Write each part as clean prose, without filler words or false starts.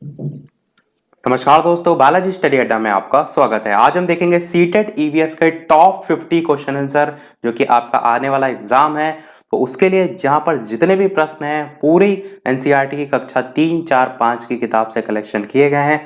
नमस्कार दोस्तों, बालाजी स्टडी अड्डा में आपका स्वागत है। आज हम देखेंगे सीटेट ईवीएस के टॉप 50 क्वेश्चन आंसर जो कि आपका आने वाला एग्जाम है। तो उसके लिए जहां पर जितने भी प्रश्न हैं पूरी एनसीईआरटी की कक्षा 3, 4, 5 की किताब से कलेक्शन किए गए हैं।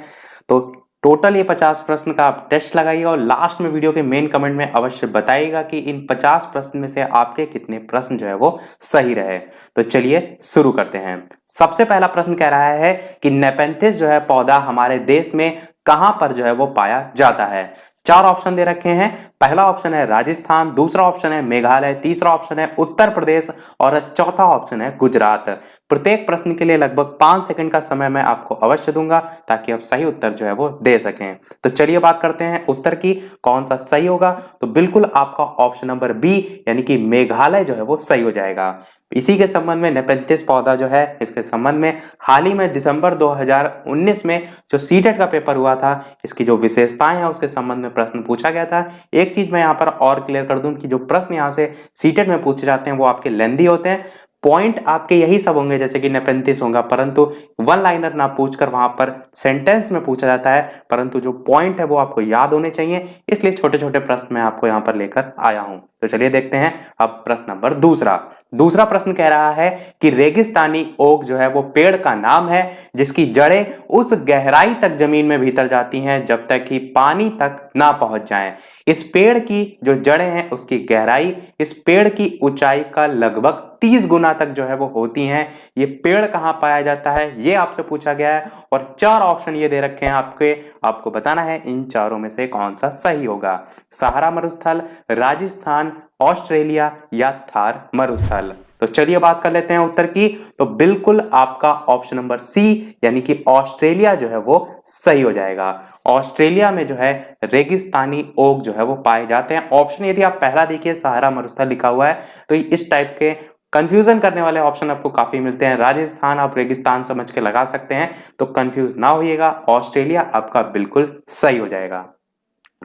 तो टोटल ये 50 प्रश्न का आप टेस्ट लगाइएगा और लास्ट में वीडियो के मेन कमेंट में अवश्य बताइएगा कि इन 50 प्रश्न में से आपके कितने प्रश्न जो है वो सही रहे। तो चलिए शुरू करते हैं। सबसे पहला प्रश्न कह रहा है कि नेपेंथिस जो है पौधा हमारे देश में कहां पर जो है वो पाया जाता है। चार ऑप्शन दे रखे हैं। पहला ऑप्शन है राजस्थान, दूसरा ऑप्शन है मेघालय, तीसरा ऑप्शन है उत्तर प्रदेश और चौथा ऑप्शन है गुजरात। प्रत्येक प्रश्न के लिए लगभग 5 सेकंड का समय मैं आपको अवश्य दूंगा ताकि आप सही उत्तर जो है वो दे सकें। तो चलिए बात करते हैं उत्तर की, कौन सा सही होगा। तो बिल्कुल आपका ऑप्शन नंबर बी यानी कि मेघालय जो है वो सही हो जाएगा। इसी के संबंध में नेपेंथिस पौधा जो है, इसके संबंध में हाल ही में दिसंबर 2019 में जो सीटेट का पेपर हुआ था, इसकी जो विशेषताएं हैं उसके संबंध में प्रश्न पूछा गया था। एक चीज मैं यहाँ पर और क्लियर कर दूं कि जो प्रश्न यहाँ से सीटेट में पूछे जाते हैं वो आपके लेंदी होते हैं। पॉइंट आपके यही सब होंगे जैसे कि नेपेंथिस होगा, परंतु वन लाइनर ना पूछकर वहां पर सेंटेंस में पूछा जाता है, परंतु जो पॉइंट है वो आपको याद होने चाहिए, इसलिए छोटे छोटे प्रश्न मैं आपको यहाँ पर लेकर आया हूं। तो चलिए देखते हैं अब प्रश्न नंबर दूसरा। दूसरा प्रश्न कह रहा है कि रेगिस्तानी ओक जो है वो पेड़ का नाम है जिसकी जड़ें उस गहराई तक जमीन में भीतर जाती हैं जब तक कि पानी तक ना पहुंच जाएं। इस पेड़ की जो जड़ें हैं उसकी गहराई इस पेड़ की ऊंचाई का लगभग 30 गुना तक जो है वो होती हैं। ये पेड़ कहां पाया जाता है ये आपसे पूछा गया है और चार ऑप्शन ये दे रखे हैं आपको बताना है इन चारों में से कौन सा सही होगा। सहारा मरुस्थल, राजस्थान, ऑस्ट्रेलिया या थार मरुस्थल। तो चलिए बात कर लेते हैं उत्तर की। तो बिल्कुल आपका ऑप्शन नंबर सी यानी कि ऑस्ट्रेलिया जो है वो सही हो जाएगा। ऑस्ट्रेलिया में जो है रेगिस्तानी ओक जो है वो पाए जाते हैं। ऑप्शन यदि आप पहला देखिए सहारा मरुस्थल लिखा हुआ है तो इस टाइप के कंफ्यूजन करने वाले ऑप्शन आपको काफी मिलते हैं। राजस्थान आप रेगिस्तान समझ के लगा सकते हैं, तो कंफ्यूज ना होइएगा, ऑस्ट्रेलिया आपका बिल्कुल सही हो जाएगा।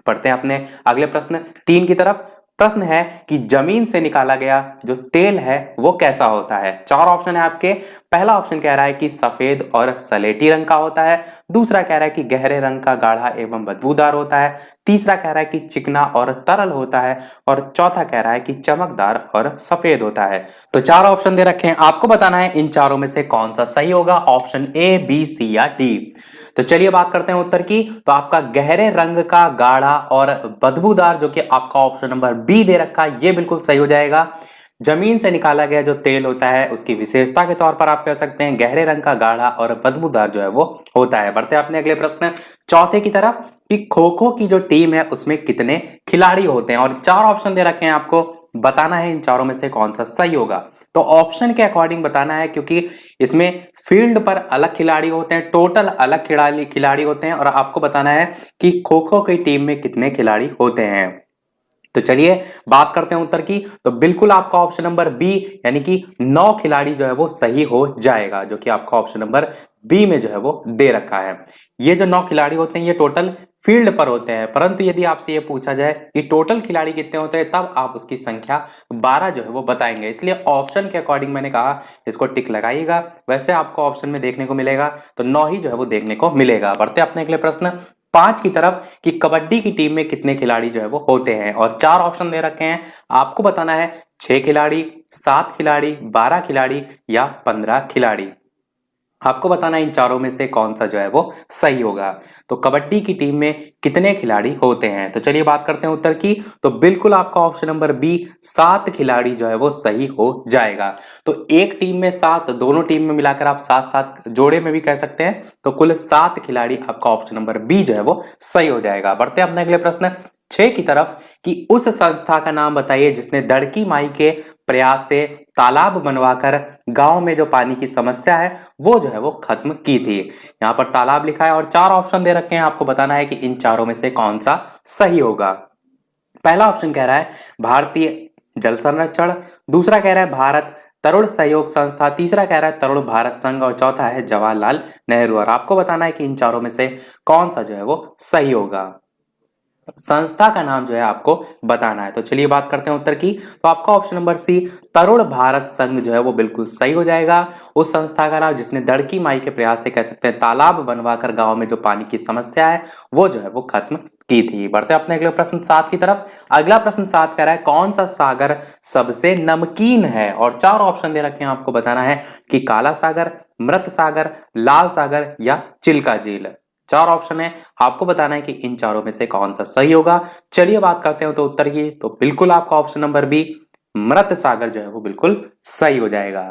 पढ़ते हैं अपने अगले प्रश्न 3 की तरफ। प्रश्न है कि जमीन से निकाला गया जो तेल है वो कैसा होता है। चार ऑप्शन है आपके। पहला ऑप्शन कह रहा है कि सफेद और सलेटी रंग का होता है, दूसरा कह रहा है कि गहरे रंग का गाढ़ा एवं बदबूदार होता है, तीसरा कह रहा है कि चिकना और तरल होता है और चौथा कह रहा है कि चमकदार और सफेद होता है। तो चार ऑप्शन दे रखे हैं, आपको बताना है इन चारों में से कौन सा सही होगा, ऑप्शन ए, बी, सी या डी। तो चलिए बात करते हैं उत्तर की। तो आपका गहरे रंग का गाढ़ा और बदबूदार जो कि आपका ऑप्शन नंबर बी दे रखा है ये बिल्कुल सही हो जाएगा। जमीन से निकाला गया जो तेल होता है उसकी विशेषता के तौर पर आप कह सकते हैं गहरे रंग का गाढ़ा और बदबूदार जो है वो होता है। बढ़ते हैं अपने अगले प्रश्न चौथे की तरफ कि खो खो की जो टीम है उसमें कितने खिलाड़ी होते हैं और चार ऑप्शन दे रखे हैं, आपको बताना है इन चारों में से कौन सा सही होगा। तो ऑप्शन के अकॉर्डिंग बताना है क्योंकि इसमें फील्ड पर अलग खिलाड़ी होते हैं, टोटल अलग खिलाड़ी होते हैं और आपको बताना है कि खो खो की टीम में कितने खिलाड़ी होते हैं। तो चलिए बात करते हैं उत्तर की। तो बिल्कुल आपका ऑप्शन नंबर बी यानी कि 9 खिलाड़ी जो है वो सही हो जाएगा, जो कि आपका ऑप्शन नंबर बी में जो है वो दे रखा है। ये जो 9 खिलाड़ी होते हैं ये टोटल फील्ड पर होते हैं, परंतु यदि आपसे ये पूछा जाए कि टोटल खिलाड़ी कितने होते हैं तब आप उसकी संख्या 12 जो है वो बताएंगे। इसलिए ऑप्शन के अकॉर्डिंग मैंने कहा इसको टिक लगाइएगा। वैसे आपको ऑप्शन में देखने को मिलेगा तो 9 ही जो है वो देखने को मिलेगा। बढ़ते अपने अगले प्रश्न 5 की तरफ कि कबड्डी की टीम में कितने खिलाड़ी जो है वो होते हैं और चार ऑप्शन दे रखे हैं, आपको बताना है 6 खिलाड़ी, 7 खिलाड़ी, 12 खिलाड़ी या 15 खिलाड़ी। आपको बताना है इन चारों में से कौन सा जो है वो सही होगा। तो कबड्डी की टीम में कितने खिलाड़ी होते हैं। तो चलिए बात करते हैं उत्तर की। तो बिल्कुल आपका ऑप्शन नंबर बी 7 खिलाड़ी जो है वो सही हो जाएगा। तो एक टीम में 7, दोनों टीम में मिलाकर आप 7-7 जोड़े में भी कह सकते हैं, तो कुल 7 खिलाड़ी आपका ऑप्शन नंबर बी जो है वो सही हो जाएगा। बढ़ते हैं अपने अगले प्रश्न 6 की तरफ कि उस संस्था का नाम बताइए जिसने दड़की माई के प्रयास से तालाब बनवाकर गांव में जो पानी की समस्या है वो जो है वो खत्म की थी। यहां पर तालाब लिखा है और चार ऑप्शन दे रखे हैं, आपको बताना है कि इन चारों में से कौन सा सही होगा। पहला ऑप्शन कह रहा है भारतीय जल संरक्षण, दूसरा कह रहा है भारत तरुण सहयोग संस्था, तीसरा कह रहा है तरुण भारत संघ और चौथा है जवाहरलाल नेहरू। और आपको बताना है कि इन चारों में से कौन सा जो है वो सही होगा। संस्था का नाम जो है आपको बताना है। तो चलिए बात करते हैं उत्तर की। तो आपका ऑप्शन नंबर सी तरुण भारत संघ जो है वो बिल्कुल सही हो जाएगा। उस संस्था का नाम जिसने दड़की माई के प्रयास से कह सकते हैं तालाब बनवाकर गांव में जो पानी की समस्या है वो जो है वो खत्म की थी। बढ़ते हैं अपने अगले प्रश्न 7 की तरफ। अगला प्रश्न 7 कह रहा है कौन सा सागर सबसे नमकीन है, और 4 ऑप्शन दे रखे हैं, आपको बताना है कि काला सागर, मृत सागर, लाल सागर या चिल्का झील। 4 ऑप्शन है, आपको बताना है कि इन चारों में से कौन सा सही होगा। चलिए बात करते हैं तो उत्तर की। तो बिल्कुल आपका ऑप्शन नंबर बी मृत सागर जो है वो बिल्कुल सही हो जाएगा।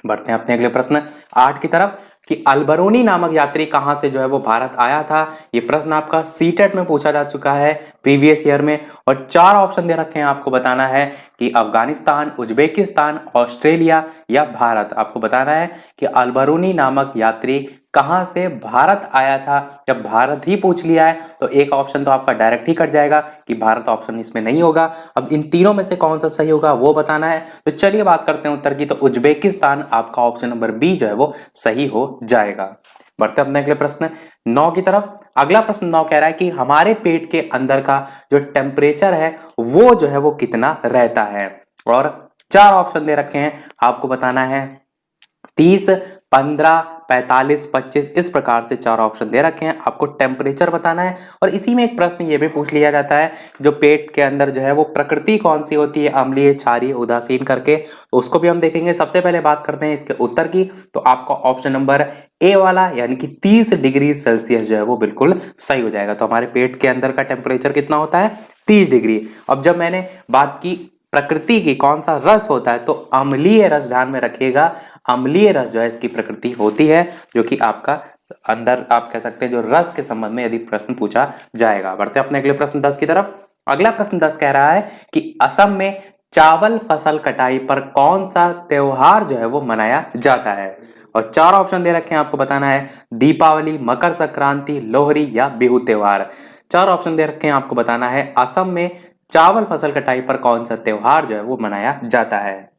बढ़ते हैं अपने अगले प्रश्न 8 की तरफ कि अल्बरूनी नामक यात्री कहां से जो है वो भारत आया था। ये प्रश्न आपका सीटेट में पूछा जा चुका है प्रीवियस ईयर में, और 4 ऑप्शन दे रखे हैं, आपको बताना है कि अफगानिस्तान, उज्बेकिस्तान, ऑस्ट्रेलिया या भारत। आपको बताना है कि अल्बरूनी नामक यात्री कहां से भारत आया था। जब भारत ही पूछ लिया है तो एक ऑप्शन तो आपका डायरेक्ट ही कट जाएगा कि भारत ऑप्शन इसमें नहीं होगा। अब इन तीनों में से कौन सा सही होगा वो बताना है। तो चलिए बात करते हैं उत्तर की। तो उज्बेकिस्तान आपका ऑप्शन नंबर बी जो है वो सही हो जाएगा। बढ़ते अपने अगले प्रश्न 9 की तरफ। अगला प्रश्न 9 कह रहा है कि हमारे पेट के अंदर का जो टेम्परेचर है वो जो है वो कितना रहता है, और 4 ऑप्शन दे रखे हैं, आपको बताना है 30, 15, 45, 25, इस प्रकार से 4 ऑप्शन दे रखे हैं, आपको टेम्परेचर बताना है। और इसी में एक प्रश्न ये भी पूछ लिया जाता है जो पेट के अंदर जो है वो प्रकृति कौन सी होती है, अम्लीय, क्षारीय, उदासीन करके, तो उसको भी हम देखेंगे। सबसे पहले बात करते हैं इसके उत्तर की। तो आपका ऑप्शन नंबर ए वाला यानी कि 30 डिग्री सेल्सियस जो है वो बिल्कुल सही हो जाएगा। तो हमारे पेट के अंदर का टेम्परेचर कितना होता है, 30 डिग्री। अब जब मैंने बात की प्रकृति की कौन सा रस होता है, तो अम्लीय रस ध्यान में रखिएगा। अम्लीय रस जो है इसकी प्रकृति होती है, जो कि आपका अंदर आप कह सकते हैं जो रस के संबंध में यदि प्रश्न पूछा जाएगा। बढ़ते अपने अगले प्रश्न 10 की तरफ। अगला प्रश्न 10 कह रहा है कि असम में चावल फसल कटाई पर कौन सा त्योहार जो है वो मनाया जाता है, और 4 ऑप्शन दे रखे हैं, आपको बताना है दीपावली, मकर संक्रांति, लोहरी या बिहू त्योहार। 4 ऑप्शन दे रखे हैं, आपको बताना है असम में चावल फसल कटाई पर कौन सा त्योहार जो है वो मनाया जाता है।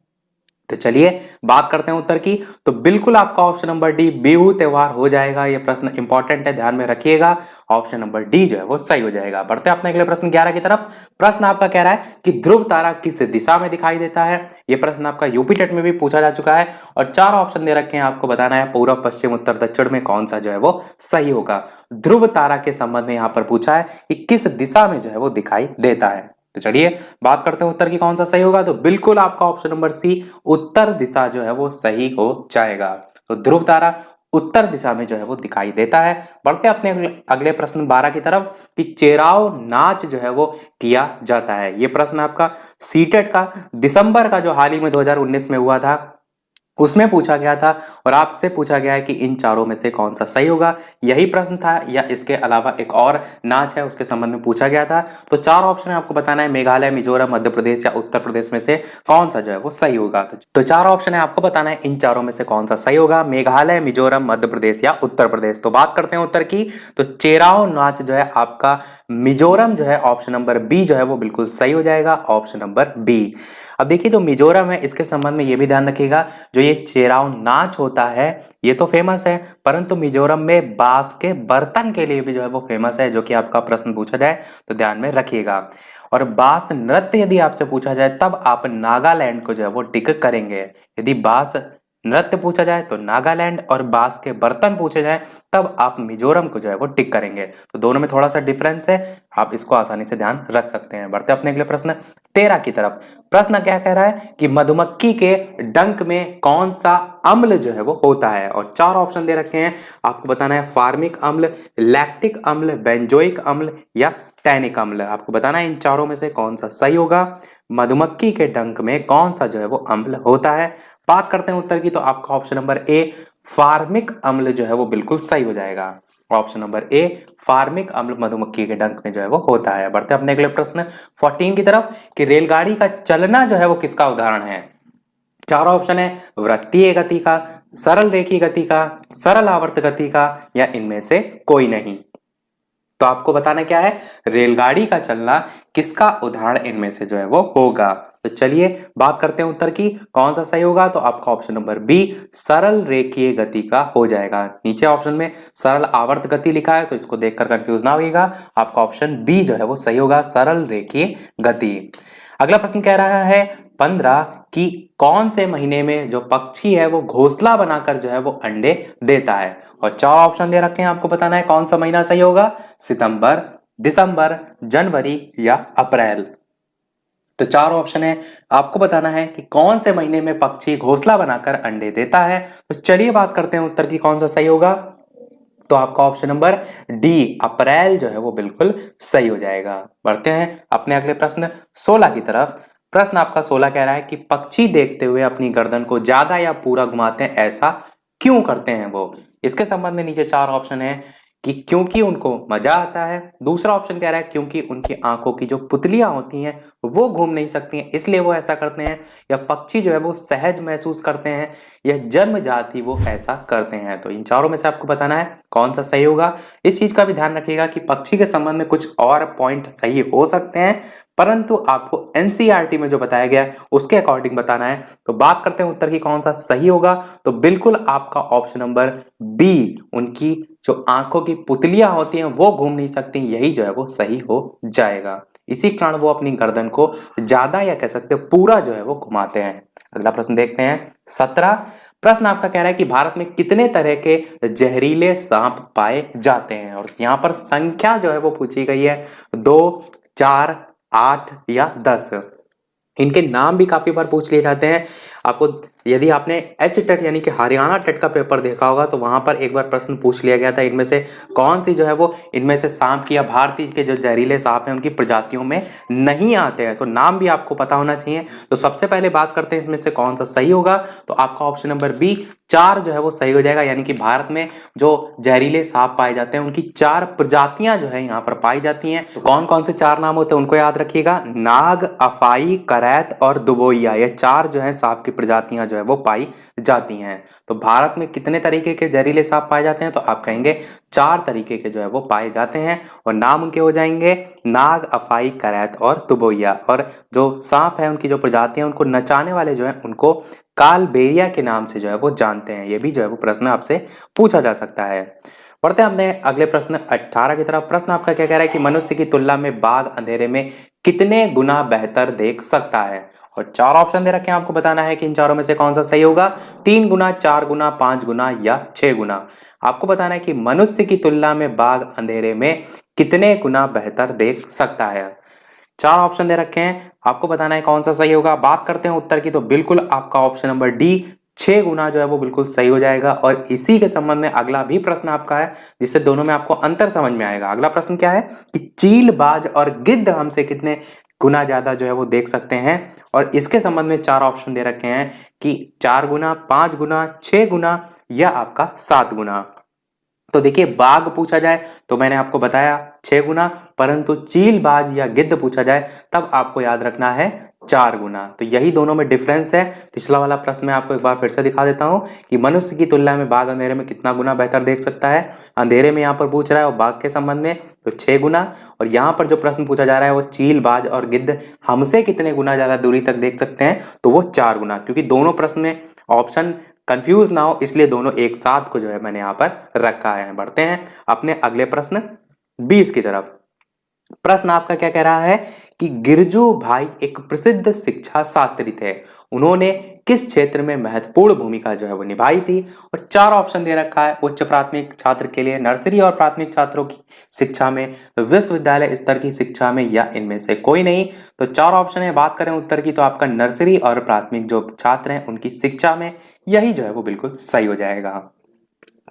तो चलिए बात करते हैं उत्तर की। तो बिल्कुल आपका ऑप्शन नंबर डी बिहू त्योहार हो जाएगा। ये प्रश्न इंपॉर्टेंट है, ध्यान में रखिएगा। ऑप्शन नंबर डी जो है वो सही हो जाएगा। बढ़ते हैं अपने अगले प्रश्न 11 की तरफ। प्रश्न आपका कह रहा है कि ध्रुव तारा किस दिशा में दिखाई देता है। ये प्रश्न आपका यूपी टेट में भी पूछा जा चुका है, और 4 ऑप्शन दे रखे हैं, आपको बताना है पूर्व, पश्चिम, उत्तर, दक्षिण में कौन सा जो है वो सही होगा। ध्रुव तारा के संबंध में यहां पर पूछा है कि किस दिशा में जो है वो दिखाई देता है। तो चलिए बात करते हैं उत्तर की कौन सा सही होगा। तो बिल्कुल आपका ऑप्शन नंबर सी उत्तर दिशा जो है वो सही हो जाएगा। तो ध्रुव तारा उत्तर दिशा में जो है वो दिखाई देता है। बढ़ते अपने अगले प्रश्न 12 की तरफ कि चेराव नाच जो है वो किया जाता है। ये प्रश्न आपका सीटेट का दिसंबर का जो हाल ही में 2019 में हुआ था उसमें पूछा गया था, और आपसे पूछा गया है कि इन चारों में से कौन सा सही होगा। यही प्रश्न था या इसके अलावा एक और नाच है उसके संबंध में पूछा गया था। तो 4 ऑप्शन है, आपको बताना है मेघालय, मिजोरम, मध्य प्रदेश या उत्तर प्रदेश में से कौन सा जो है वो सही होगा। तो 4 ऑप्शन है, आपको बताना है इन चारों में से कौन सा सही होगा, मेघालय, मिजोरम, मध्य प्रदेश या उत्तर प्रदेश। तो बात करते हैं उत्तर की। तो चेराव नाच जो है आपका मिजोरम जो है, ऑप्शन नंबर बी जो है वो बिल्कुल सही हो जाएगा, ऑप्शन नंबर बी। अब देखिए जो मिजोरम है इसके संबंध में ये भी ध्यान रखिएगा, जो ये चेराव नाच होता है ये तो फेमस है, परंतु मिजोरम में बांस के बर्तन के लिए भी जो है वो फेमस है, जो कि आपका प्रश्न पूछा जाए तो ध्यान में रखिएगा। और बांस नृत्य यदि आपसे पूछा जाए तब आप नागालैंड को जो है वो टिक करेंगे। यदि बांस नृत्य पूछा जाए तो नागालैंड, और बांस के बर्तन पूछे जाए तब आप मिजोरम को जो है वो टिक करेंगे। तो दोनों में थोड़ा सा डिफरेंस है, आप इसको आसानी से ध्यान रख सकते हैं। बढ़ते अपने अगले प्रश्न 13 की तरफ। प्रश्न क्या कह रहा है कि मधुमक्खी के डंक में कौन सा अम्ल जो है वो होता है, और 4 ऑप्शन दे रखे हैं, आपको बताना है फार्मिक अम्ल, लैक्टिक अम्ल, बेंजोइक अम्ल या टैनिक अम्ल। आपको बताना है इन चारों में से कौन सा सही होगा। मधुमक्खी के डंक में कौन सा जो है वो अम्ल होता है। बात करते हैं उत्तर की। तो आपका ऑप्शन नंबर ए फार्मिक अम्ल जो है वो बिल्कुल सही हो जाएगा। ऑप्शन नंबर ए फार्मिक अम्ल मधुमक्खी के डंक में जो है वो होता है। बढ़ते अपने अगले प्रश्न 14 की तरफ कि रेलगाड़ी का चलना जो है वो किसका उदाहरण है। 4 ऑप्शन है वृत्तीय गति का, सरल रेखीय गति का, सरल आवर्त गति का या इनमें से कोई नहीं। तो आपको बताना क्या है, रेलगाड़ी का चलना किसका उदाहरण इनमें से जो है वो होगा। तो चलिए बात करते हैं उत्तर की, कौन सा सही होगा। तो आपका ऑप्शन नंबर बी सरल रेखीय गति का हो जाएगा। नीचे ऑप्शन में सरल आवर्त गति लिखा है तो इसको देखकर कंफ्यूज ना होइएगा, आपका ऑप्शन बी जो है वो सही होगा, सरल रेखीय गति। अगला प्रश्न कह रहा है 15 कि कौन से महीने में जो पक्षी है वो घोंसला बनाकर जो है वो अंडे देता है। और 4 ऑप्शन दे रखे हैं, आपको बताना है कौन सा महीना सही होगा, सितंबर, दिसंबर, जनवरी या अप्रैल। तो 4 ऑप्शन है, आपको बताना है कि कौन से महीने में पक्षी घोंसला बनाकर अंडे देता है। तो चलिए बात करते हैं उत्तर की, कौन सा सही होगा। तो आपका ऑप्शन नंबर डी अप्रैल जो है वो बिल्कुल सही हो जाएगा। बढ़ते हैं अपने अगले प्रश्न 16 की तरफ। प्रश्न आपका 16 कह रहा है कि पक्षी देखते हुए अपनी गर्दन को ज्यादा या पूरा घुमाते हैं, ऐसा क्यों करते हैं वो। इसके संबंध में नीचे 4 ऑप्शन है कि क्योंकि उनको मजा आता है, दूसरा ऑप्शन कह रहा है क्योंकि उनकी आंखों की जो पुतलियां होती हैं वो घूम नहीं सकती हैं इसलिए वो ऐसा करते हैं, या पक्षी जो है वो सहज महसूस करते हैं, या जन्मजात ही वो ऐसा करते हैं। तो इन चारों में से आपको बताना है कौन सा सही होगा। इस चीज का भी ध्यान रखिएगा कि पक्षी के संबंध में कुछ और पॉइंट सही हो सकते हैं, परंतु आपको एनसीईआरटी में जो बताया गया है उसके अकॉर्डिंग बताना है। तो बात करते हैं उत्तर की कौन सा सही होगा। तो बिल्कुल आपका ऑप्शन नंबर बी, उनकी जो आंखों की पुतलियां होती हैं वो घूम नहीं सकती, यही जो है वो सही हो जाएगा। इसी कारण वो अपनी गर्दन को ज्यादा या कह सकते हैं पूरा जो है वो घुमाते हैं। अगला प्रश्न देखते हैं 17। प्रश्न आपका कह रहा है कि भारत में कितने तरह के जहरीले सांप पाए जाते हैं। और यहाँ पर संख्या जो है वो पूछी गई है 2, 4, 8 या 10। इनके नाम भी काफी बार पूछ लिए जाते हैं। आपको यदि आपने एच टेट यानी कि हरियाणा टेट का पेपर देखा होगा तो वहां पर एक बार प्रश्न पूछ लिया गया था, इनमें से कौन सी जो है वो इनमें से सांप की या भारतीय के जो जहरीले सांप हैं उनकी प्रजातियों में नहीं आते हैं। तो नाम भी आपको पता होना चाहिए। तो सबसे पहले बात करते हैं इसमें से कौन सा सही होगा। तो आपका ऑप्शन नंबर बी 4 जो है वो सही हो जाएगा, यानी कि भारत में जो जहरीले सांप पाए जाते हैं उनकी 4 प्रजातियां जो है यहाँ पर पाई जाती हैं। तो कौन कौन से 4 नाम होते हैं उनको याद रखिएगा, नाग, अफाई, करैत और दुबोइया, ये 4 जो है सांप की प्रजातियां जो है वो पाई जाती हैं। तो भारत में कितने तरीके के जहरीले सांप पाए जाते हैं, तो आप कहेंगे 4 तरीके के जो है वो पाए जाते हैं। और नाम उनके हो जाएंगे नाग, अफाई, करैत और दुबोइया। और जो सांप है उनकी जो प्रजातियां उनको नचाने वाले जो है उनको कालबेलिया के नाम से जो है वो जानते हैं। ये भी जो है वो प्रश्न आपसे पूछा जा सकता है। बढ़ते हैं अपने अगले प्रश्न 18 की तरफ। प्रश्न आपका क्या कह रहा है कि मनुष्य की तुलना में बाघ अंधेरे में कितने गुना बेहतर देख सकता है। और 4 ऑप्शन दे रखे हैं, आपको बताना है कि इन चारों में से कौन सा सही होगा, 3 गुना, 4 गुना, 5 गुना या 6 गुना। आपको बताना है कि मनुष्य की तुलना में बाघ अंधेरे में कितने गुना बेहतर देख सकता है। 4 ऑप्शन दे रखे हैं, आपको बताना है कौन सा सही होगा। बात करते हैं उत्तर की, तो बिल्कुल आपका ऑप्शन नंबर डी 6 गुना जो है वो बिल्कुल सही हो जाएगा। और इसी के संबंध में अगला भी प्रश्न आपका है जिससे दोनों में आपको अंतर समझ में आएगा। अगला प्रश्न क्या है कि चील, बाज और गिद्ध हमसे कितने गुना ज्यादा जो है वो देख सकते हैं। और इसके संबंध में 4 ऑप्शन दे रखे हैं कि 4 गुना, 5 गुना, 6 गुना या आपका 7 गुना। तो देखिए बाघ पूछा जाए तो मैंने आपको बताया 6 गुना, परंतु चील, बाज या गिद्ध पूछा जाए तब आपको याद रखना है 4 गुना। तो यही दोनों में डिफरेंस है। पिछला वाला प्रश्न मैं आपको एक बार फिर से दिखा देता हूं कि मनुष्य की तुलना में बाघ अंधेरे में कितना गुना बेहतर देख सकता है। अंधेरे में यहाँ पर पूछ रहा है और बाघ के संबंध में तो 6 गुना। और यहाँ पर जो प्रश्न पूछा जा रहा है वो चील, बाज और गिद्ध हमसे कितने गुना ज्यादा दूरी तक देख सकते हैं, तो वो 4 गुना। क्योंकि दोनों प्रश्न में ऑप्शन कंफ्यूज ना हो इसलिए दोनों एक साथ को जो है मैंने यहाँ पर रखा है। बढ़ते हैं अपने अगले प्रश्न 20 की तरफ। प्रश्न आपका क्या कह रहा है कि गिरजू भाई एक प्रसिद्ध शिक्षा शास्त्री थे, उन्होंने किस क्षेत्र में महत्वपूर्ण भूमिका जो है वो निभाई थी। और 4 ऑप्शन दे रखा है, उच्च प्राथमिक छात्र के लिए, नर्सरी और प्राथमिक छात्रों की शिक्षा में, विश्वविद्यालय स्तर की शिक्षा में या इनमें से कोई नहीं। तो 4 ऑप्शन है। बात करें उत्तर की तो आपका नर्सरी और प्राथमिक जो छात्र हैं उनकी शिक्षा में, यही जो है वो बिल्कुल सही हो जाएगा।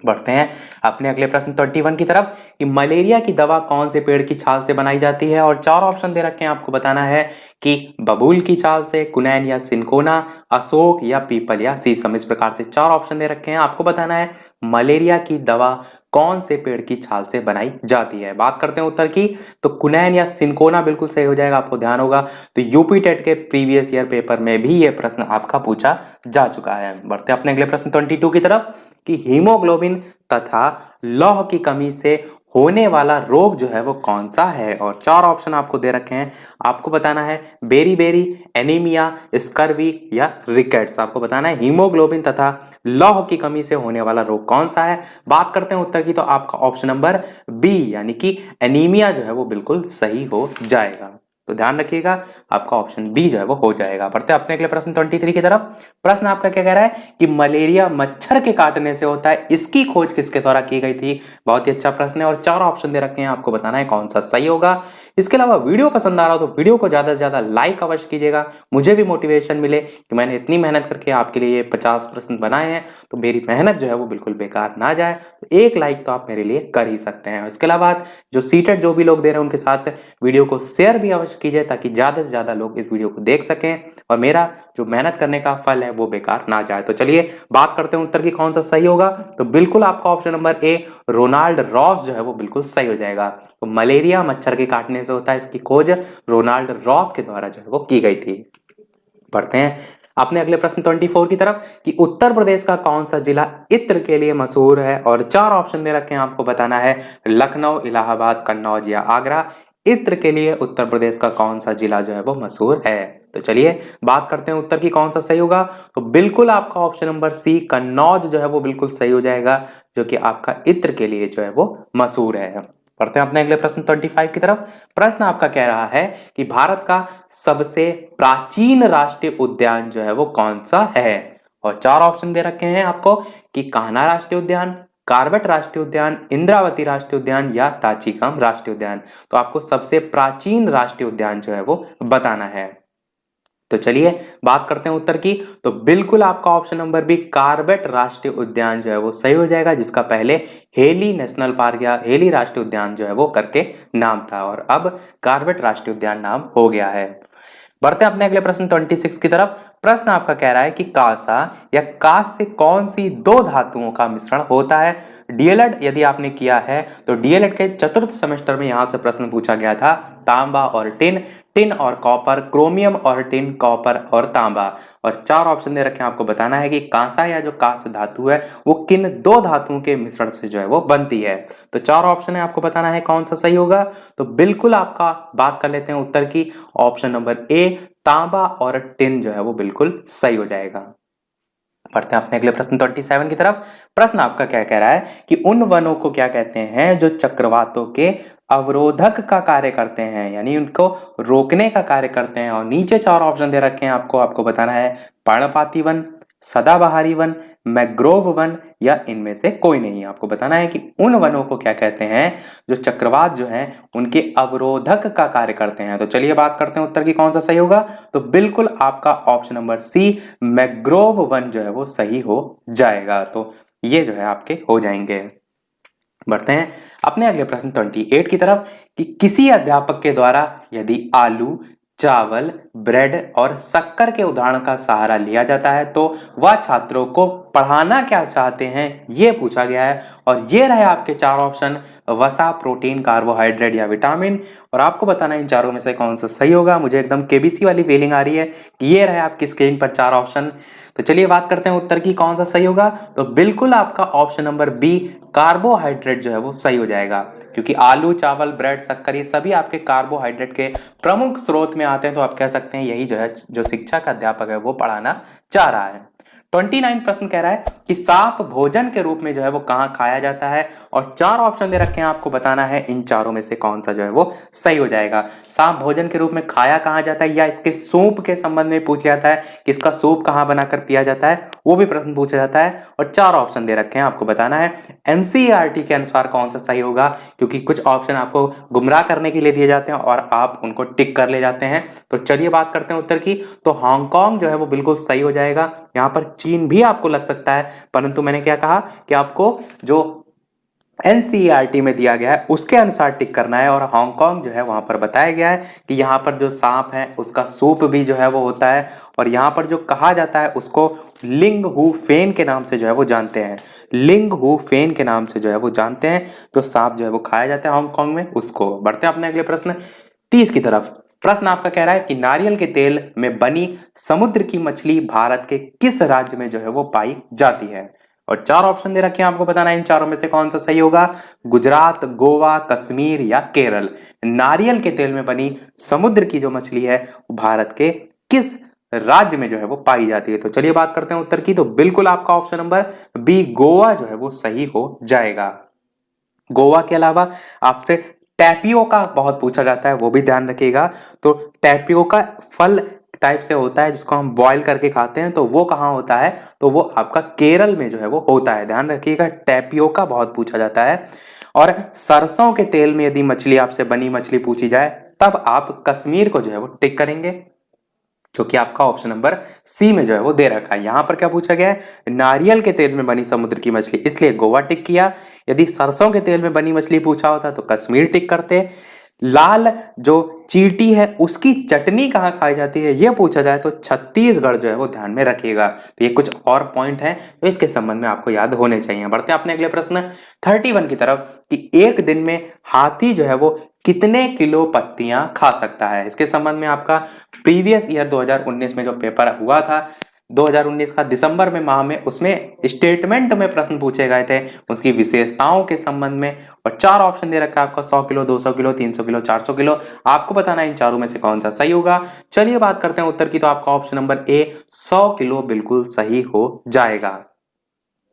बढ़ते हैं अपने अगले प्रश्न 21 की तरफ कि मलेरिया की दवा कौन से पेड़ की छाल से बनाई जाती है। और 4 ऑप्शन दे रखे हैं, आपको बताना है कि बबूल की छाल से, कुनैन या सिनकोना, अशोक या पीपल या शीशम। इस प्रकार से 4 ऑप्शन दे रखे हैं, आपको बताना है मलेरिया की दवा कौन से पेड़ की छाल से बनाई जाती है। बात करते हैं उत्तर की तो कुनैन या सिनकोना बिल्कुल सही हो जाएगा। आपको ध्यान होगा तो यूपी टेट के प्रीवियस ईयर पेपर में भी यह प्रश्न आपका पूछा जा चुका है। बढ़ते हैं अपने अगले प्रश्न 22 की तरफ कि हीमोग्लोबिन तथा लौह की कमी से होने वाला रोग जो है वो कौन सा है। और चार ऑप्शन आपको दे रखे हैं, आपको बताना है बेरी, एनीमिया, स्कर्वी या रिकेट्स। आपको बताना है हीमोग्लोबिन तथा लौह की कमी से होने वाला रोग कौन सा है। बात करते हैं उत्तर की, तो आपका ऑप्शन नंबर बी यानी कि एनीमिया जो है वो बिल्कुल सही हो जाएगा। तो ध्यान रखिएगा, आपका ऑप्शन बी जो है वो हो जाएगा। बढ़ते हैं अपने अगले प्रश्न 23 की तरफ। प्रश्न आपका क्या कह रहा है कि मलेरिया मच्छर के काटने से होता है, इसकी खोज किसके द्वारा की गई थी। बहुत ही अच्छा प्रश्न है और चार ऑप्शन दे रखे हैं, आपको बताना है कौन सा सही होगा। इसके अलावा वीडियो पसंद आ रहा हो तो वीडियो को ज्यादा से ज्यादा लाइक अवश्य कीजिएगा, मुझे भी मोटिवेशन मिले कि मैंने इतनी मेहनत करके आपके लिए ये 50 प्रश्न बनाए हैं, तो मेरी मेहनत जो है वो बिल्कुल बेकार ना जाए। तो एक लाइक तो आप मेरे लिए कर ही सकते हैं। इसके अलावा जो सीटेड जो भी लोग दे रहे हैं उनके साथ वीडियो को शेयर भी अवश्य कीजिए, ताकि ज्यादा से ज्यादा लोग इस वीडियो को देख सकें और मेरा जो मेहनत करने का फल है वो बेकार ना जाए। तो चलिए बात करते हैं उत्तर की कौन सा सही होगा। तो बिल्कुल आपका option number A Ronald Ross जो है वो बिल्कुल सही हो जाएगा। तो मलेरिया मच्छर के काटने से होता है, इसकी खोज रोनाल्ड रॉस के द्वारा जो है वो की गई थी। पढ़ते हैं अपने अगले प्रश्न 24 की तरफ कि उत्तर प्रदेश का कौन सा जिला इत्र के लिए मशहूर है। और चार ऑप्शन दे रखे हैं, आपको बताना है लखनऊ, इलाहाबाद, कन्नौज या आगरा। इत्र के लिए उत्तर प्रदेश का कौन सा जिला जो है वो मशहूर है। तो चलिए बात करते हैं उत्तर की कौन सा सही होगा। तो बिल्कुल आपका ऑप्शन नंबर सी कन्नौज जो है वो बिल्कुल सही हो जाएगा, जो कि आपका इत्र के लिए जो है वो मशहूर है। पढ़ते हैं अपने अगले प्रश्न 25 की तरफ। प्रश्न आपका कह रहा है कि भारत का सबसे प्राचीन राष्ट्रीय उद्यान जो है वो कौन सा है। और चार ऑप्शन दे रखे हैं आपको कि कान्हा राष्ट्रीय उद्यान, कार्बेट राष्ट्रीय उद्यान, इंद्रावती राष्ट्रीय उद्यान या ताचिकम राष्ट्रीय उद्यान। तो आपको सबसे प्राचीन राष्ट्रीय उद्यान जो है वो बताना है। तो चलिए बात करते हैं उत्तर की। तो बिल्कुल आपका ऑप्शन नंबर बी कार्बेट राष्ट्रीय उद्यान जो है वो सही हो जाएगा, जिसका पहले हेली नेशनल पार्क या हेली राष्ट्रीय उद्यान जो है वो करके नाम था और अब कार्बेट राष्ट्रीय उद्यान नाम हो गया है। बढ़ते हैं अपने अगले प्रश्न 26 की तरफ। प्रश्न आपका कह रहा है कि कांसा या कांस से कौन सी दो धातुओं का मिश्रण होता है। डीएलएड यदि आपने किया है तो डीएलएड के चतुर्थ सेमेस्टर में यहां से प्रश्न पूछा गया था, तांबा और टिन, टिन और कॉपर, क्रोमियम और टिन, कॉपर और तांबा। और चार ऑप्शन दे रखे हैं, आपको बताना है कि कांसा या जो कांस्य धातु है वो किन दो धातुओं के मिश्रण से जो है वो बनती है। तो चार ऑप्शन है, आपको बताना है कौन सा सही होगा। तो बिल्कुल आपका बात कर लेते हैं उत्तर की, ऑप्शन नंबर ए तांबा और टिन जो है वो बिल्कुल सही हो जाएगा। पढ़ते हैं अपने अगले प्रश्न 27 की तरफ। प्रश्न आपका क्या कह रहा है कि उन वनों को क्या कहते हैं जो चक्रवातों के अवरोधक का कार्य करते हैं, यानी उनको रोकने का कार्य करते हैं। और नीचे चार ऑप्शन दे रखे हैं आपको बताना है पर्णपाती वन, सदाबहारी वन, मैग्रोव वन या इनमें से कोई नहीं। आपको बताना है कि उन वनों को क्या कहते हैं जो चक्रवात जो है उनके अवरोधक का कार्य करते हैं। तो चलिए बात करते हैं उत्तर की कौन सा सही होगा। तो बिल्कुल आपका option number C McGrove one जो है वो सही हो जाएगा। तो ये जो है आपके हो जाएंगे। बढ़ते हैं अपने अगले प्रश्न 28 की तरफ कि किसी अध्यापक के द्वारा यदि आलू, चावल, ब्रेड और शक्कर के उदाहरण का सहारा लिया जाता है तो वह छात्रों को पढ़ाना क्या चाहते हैं, ये पूछा गया है। और ये रहे आपके चार ऑप्शन, वसा, प्रोटीन, कार्बोहाइड्रेट या विटामिन। और आपको बताना है इन चारों में से कौन सा सही होगा। मुझे एकदम केबीसी वाली फीलिंग आ रही है कि ये रहे आपकी स्क्रीन पर चार ऑप्शन। तो चलिए बात करते हैं उत्तर की कौन सा सही होगा। तो बिल्कुल आपका ऑप्शन नंबर बी कार्बोहाइड्रेट जो है वो सही हो जाएगा, क्योंकि आलू, चावल, ब्रेड, शक्कर ये सभी आपके कार्बोहाइड्रेट के प्रमुख स्रोत में आते हैं। तो आप कह सकते हैं यही जो है जो शिक्षा का अध्यापक है वो पढ़ाना चाह रहा है। 29 प्रश्न कह रहा है कि सांप भोजन के रूप में जो है वो कहां खाया जाता है। और चार ऑप्शन दे रखे हैं, आपको बताना है इन चारों में से कौन सा जो है वो सही हो जाएगा। सांप भोजन के रूप में खाया कहां जाता है, या इसके सूप के संबंध में पूछा जाता है कि इसका सूप कहां बनाकर पिया जाता है, वो भी प्रश्न पूछा जाता है। और चार ऑप्शन दे रखे हैं, आपको बताना है एनसीईआरटी के अनुसार कौन सा सही होगा, क्योंकि कुछ ऑप्शन आपको गुमराह करने के लिए दिए जाते हैं और आप उनको टिक कर ले जाते हैं। तो चलिए बात करते हैं उत्तर की। तो हांगकांग जो है वो बिल्कुल सही हो जाएगा। यहां पर चीन भी आपको लग सकता है, परंतु मैंने क्या कहा कि आपको जो एनसीईआरटी में दिया गया है उसके अनुसार टिक करना है। और हांगकांग जो है वहां पर बताया गया है कि यहाँ पर जो सांप है उसका सूप भी जो है वो होता है। और यहाँ पर जो कहा जाता है उसको लिंग हु फेन के नाम से जो है वो जानते हैं, लिंग हु फेन के नाम से जो है वो जानते हैं। तो सांप जो है वो खाया जाता है हांगकांग में उसको। बढ़ते हैं अपने अगले प्रश्न 30 की तरफ। प्रश्न आपका कह रहा है कि नारियल के तेल में बनी समुद्र की मछली भारत के किस राज्य में जो है वो पाई जाती है। और 4 ऑप्शन दे रखे हैं, आपको बताना है इन चारों में से कौन सा सही होगा। गुजरात, गोवा, कश्मीर या केरल। नारियल के तेल में बनी समुद्र की जो मछली है वो भारत के किस राज्य में जो है वो पाई जाती है। तो चलिए बात करते हैं उत्तर की। तो बिल्कुल आपका ऑप्शन नंबर बी गोवा जो है वो सही हो जाएगा। गोवा के अलावा आपसे टैपियोका बहुत पूछा जाता है, वो भी ध्यान रखिएगा। तो टैपियोका फल टाइप से होता है जिसको हम बॉईल करके खाते हैं, तो वो कहाँ होता है, तो वो आपका केरल में जो है वो होता है। ध्यान रखिएगा, टैपियोका बहुत पूछा जाता है। और सरसों के तेल में यदि मछली आपसे बनी मछली पूछी जाए तब आप कश्मीर को जो है वो टिक करेंगे, जो कि आपका ऑप्शन नंबर सी में जो है वो दे रखा है। यहां पर क्या पूछा गया है, नारियल के तेल में बनी समुद्र की मछली, इसलिए गोवा टिक किया। यदि सरसों के तेल में बनी मछली पूछा होता तो कश्मीर टिक करते। लाल जो चींटी है उसकी चटनी कहाँ खाई जाती है यह पूछा जाए तो छत्तीसगढ़ जो है वो ध्यान में रखिएगा। तो ये कुछ और पॉइंट हैं तो इसके संबंध में आपको याद होने चाहिए। बढ़ते हैं अपने अगले प्रश्न 31 की तरफ कि एक दिन में हाथी जो है वो कितने किलो पत्तियां खा सकता है। इसके संबंध में आपका प्रीवियस ईयर 2019 में जो पेपर हुआ था 2019 का दिसंबर में माह में, उसमें स्टेटमेंट में प्रश्न पूछे गए थे उसकी विशेषताओं के संबंध में। और 4 ऑप्शन दे रखा है आपका 100 किलो, 200 किलो, 300 किलो, 400 किलो। आपको बताना है इन चारों में से कौन सा सही होगा। चलिए बात करते हैं उत्तर की। तो आपका ऑप्शन नंबर ए 100 किलो बिल्कुल सही हो जाएगा।